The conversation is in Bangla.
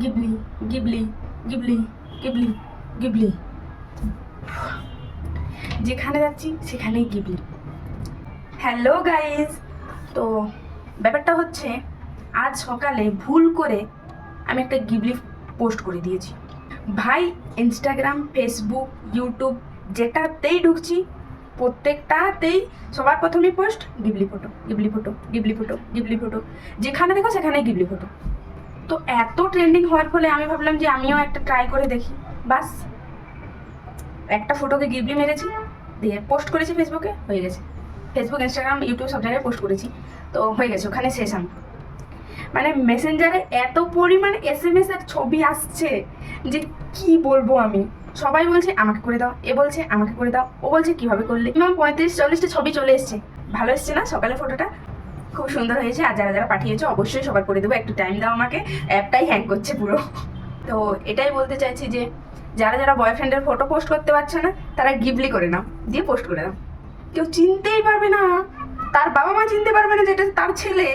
Ghibli Ghibli Ghibli Ghibli Ghibli, যেখানে যাচ্ছি সেখানেই গিবলি। হ্যালো গাইজ, তো ব্যাপারটা হচ্ছে আজ সকালে ভুল করে আমি একটা গিবলি পোস্ট করে দিয়েছি। ভাই, ইনস্টাগ্রাম, ফেসবুক, ইউটিউব যেটাতেই ঢুকছি প্রত্যেকটাতেই সবার প্রথমেই post Ghibli photo, Ghibli photo, Ghibli photo, Ghibli photo, যেখানে দেখো সেখানেই গিবলি ফটো। তো এত ট্রেন্ডিং হওয়ার ফলে আমি ভাবলাম যে আমিও একটা ট্রাই করে দেখি। বাস একটা ফটোকে গিবলি মেরেছি, দিয়ে পোস্ট করেছি ফেসবুকে, হয়ে গেছে। ফেসবুক, ইনস্টাগ্রাম, ইউটিউব সব জায়গায় পোস্ট করেছি, তো হয়ে গেছে, ওখানে শেষ আমি। মানে মেসেঞ্জারে এত পরিমাণ SMS আর ছবি আসছে যে কি বলবো আমি। সবাই বলছে আমাকে করে দাও, এ বলছে আমাকে করে দাও, ও বলছে কিভাবে করলে। মিনিমাম 35-40টা ছবি চলে এসছে। ভালো এসছে না সকালে ফটোটা? খুব সুন্দর হয়েছে। আর যারা যারা পাঠিয়েছো অবশ্যই সবার করে দেবো, একটু টাইম দাও আমাকে, অ্যাপটাই হ্যাং করছে পুরো। তো এটাই বলতে চাইছি যে যারা যারা বয়ফ্রেন্ডের ফটো পোস্ট করতে পারছে না তারা গিবলি করে নাও, দিয়ে পোস্ট করে দাও। কেউ চিনতেই পারবে না, তার বাবা মা চিনতে পারবে না যে এটা তার ছেলে।